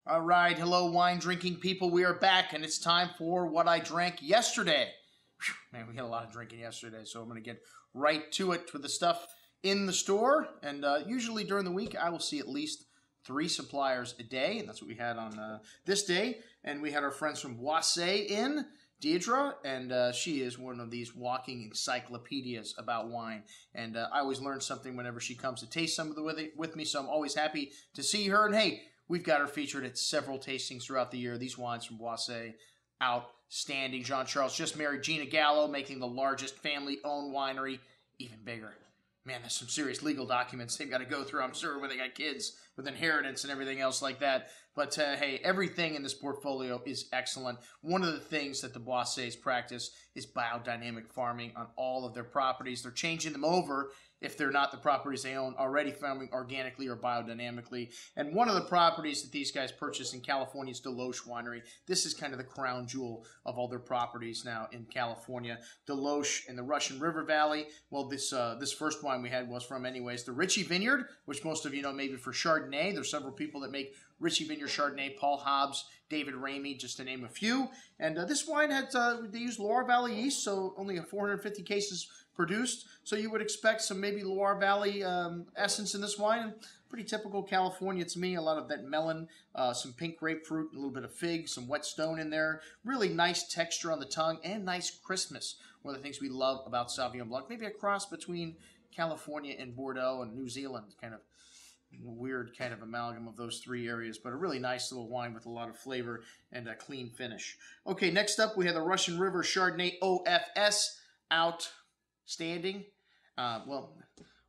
All right, hello, wine drinking people. We are back, and it's time for what I drank yesterday. Whew, man, we had a lot of drinking yesterday, so I'm going to get right to it with the stuff in the store. And usually during the week, I will see at least 3 suppliers a day, and that's what we had on this day. And we had our friends from Boisset in, Deidre, and she is one of these walking encyclopedias about wine. And I always learn something whenever she comes to taste some of it with me, so I'm always happy to see her. And hey, we've got her featured at several tastings throughout the year. These wines from Boisset, outstanding. Jean-Charles just married Gina Gallo, making the largest family-owned winery even bigger. Man, there's some serious legal documents they've got to go through, I'm sure, when they got kids with inheritance and everything else like that. But, hey, everything in this portfolio is excellent. One of the things that the Boissets practice is biodynamic farming on all of their properties. They're changing them over if they're not the properties they own already farming organically or biodynamically. And one of the properties that these guys purchased in California is DeLoach Winery. This is kind of the crown jewel of all their properties now in California. DeLoach in the Russian River Valley. Well, this first wine we had was from, anyways, the Ritchie Vineyard, which most of you know maybe for Chardonnay. There's several people that make Ritchie Vineyard Chardonnay, Paul Hobbs, David Ramey, just to name a few. And this wine had, they used Loire Valley yeast, so only 450 cases produced. So you would expect some maybe Loire Valley essence in this wine. And pretty typical California to me. A lot of that melon, some pink grapefruit, a little bit of fig, some wet stone in there. Really nice texture on the tongue and nice crispness. One of the things we love about Sauvignon Blanc. Maybe a cross between California and Bordeaux and New Zealand, kind of weird kind of amalgam of those 3 areas, but a really nice little wine with a lot of flavor and a clean finish. Okay, next up we have the Russian River Chardonnay OFS, outstanding. Well,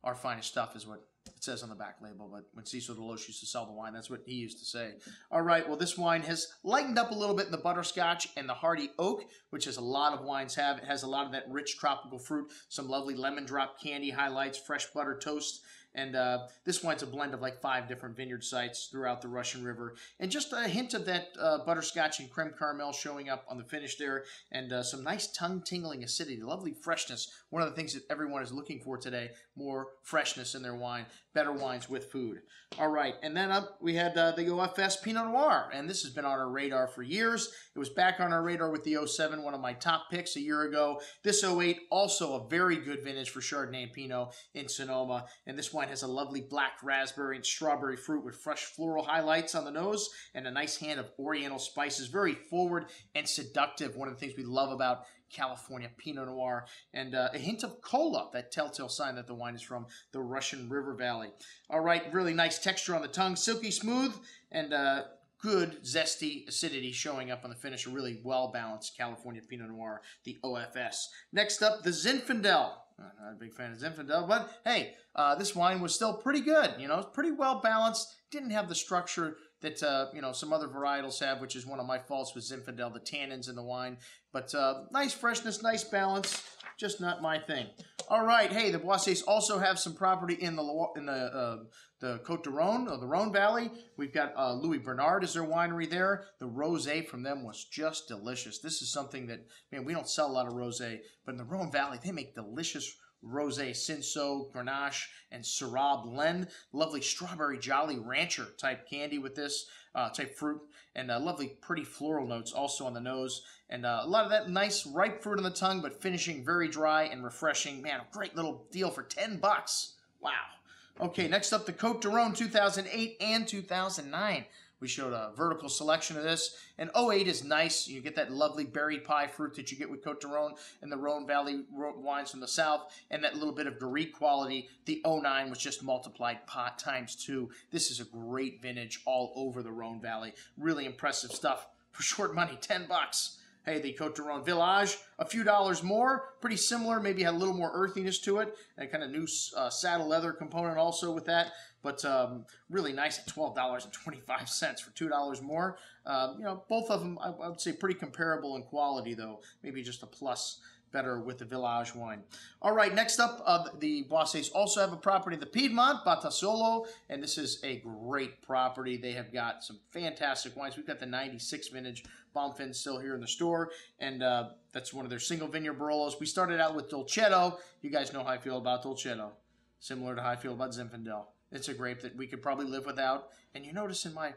our finest stuff is what it says on the back label, but when Cecil DeLoach used to sell the wine, that's what he used to say. All right, well, this wine has lightened up a little bit in the butterscotch and the hardy oak, which as a lot of wines have. It has a lot of that rich tropical fruit, some lovely lemon drop candy highlights, fresh butter toast. And this wine's a blend of like 5 different vineyard sites throughout the Russian River. And just a hint of that butterscotch and creme caramel showing up on the finish there. And some nice tongue-tingling acidity, lovely freshness. One of the things that everyone is looking for today, more freshness in their wine. Better wines with food. All right, and then up we had the OFS Pinot Noir. And this has been on our radar for years. It was back on our radar with the 07, one of my top picks a year ago. This 08, also a very good vintage for Chardonnay and Pinot in Sonoma. And this wine has a lovely black raspberry and strawberry fruit with fresh floral highlights on the nose and a nice hand of oriental spices. Very forward and seductive. One of the things we love about California Pinot Noir. And a hint of cola, that telltale sign that the wine is from the Russian River Valley. All right, really nice texture on the tongue, silky smooth, and good zesty acidity showing up on the finish. A really well-balanced California Pinot Noir, the OFS. Next up, the Zinfandel. I'm not a big fan of Zinfandel, but hey, this wine was still pretty good. You know, it's pretty well balanced. Didn't have the structure that you know, some other varietals have, which is one of my faults with Zinfandel, the tannins in the wine. But nice freshness, nice balance. Just not my thing. All right, hey, the Boissets also have some property in the Cotes de Rhone, or the Rhone Valley. We've got Louis Bernard is their winery there. The rosé from them was just delicious. This is something that, man, we don't sell a lot of rosé, but in the Rhone Valley, they make delicious rosé, Cinsault, Grenache, and Syrah blend. Lovely strawberry Jolly Rancher type candy with this type fruit, and lovely pretty floral notes also on the nose, and a lot of that nice ripe fruit on the tongue, but finishing very dry and refreshing. Man, a great little deal for $10. Wow. Okay, next up, the Cotes de Rhone 2008 and 2009. We showed a vertical selection of this. And 08 is nice. You get that lovely berry pie fruit that you get with Cotes de Rhone and the Rhone Valley wines from the south, and that little bit of Garrigue quality. The 09 was just multiplied times 2. This is a great vintage all over the Rhone Valley. Really impressive stuff for short money, $10. Hey, the Cotes de Rhone Village, a few dollars more, pretty similar, maybe had a little more earthiness to it, and kind of new saddle leather component also with that, but really nice at $12.25 for $2 more. You know, both of them, I would say, pretty comparable in quality, though, maybe just a plus better with the Village wine. All right, next up, the Boissets also have a property in the Piedmont, Batasiolo, and this is a great property. They have got some fantastic wines. We've got the 96 vintage Bonfin still here in the store, and that's one of their single vineyard Barolos. We started out with Dolcetto. You guys know how I feel about Dolcetto, similar to how I feel about Zinfandel. It's a grape that we could probably live without, and you notice in my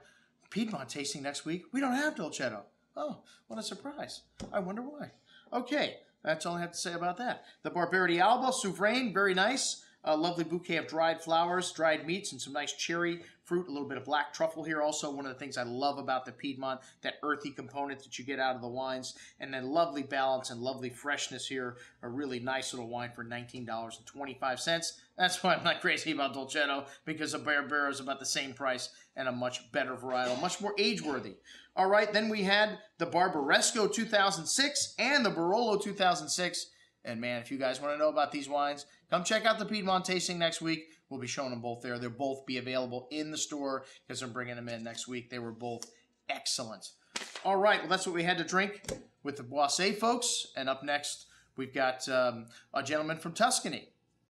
Piedmont tasting next week. We don't have Dolcetto. Oh, what a surprise. I wonder why. Okay, that's all I have to say about that. The Barbaresco Alba, Souverain, very nice. A lovely bouquet of dried flowers, dried meats, and some nice cherry fruit, a little bit of black truffle here. Also, one of the things I love about the Piedmont, that earthy component that you get out of the wines, and then lovely balance and lovely freshness here. A really nice little wine for $19.25. That's why I'm not crazy about Dolcetto, because the Barbero is about the same price and a much better varietal, much more age-worthy. All right, then we had the Barbaresco 2006 and the Barolo 2006. And man, if you guys want to know about these wines, come check out the Piedmont tasting next week. We'll be showing them both there. They'll both be available in the store because I'm bringing them in next week. They were both excellent. All right, well, that's what we had to drink with the Boisset folks. And up next, we've got a gentleman from Tuscany.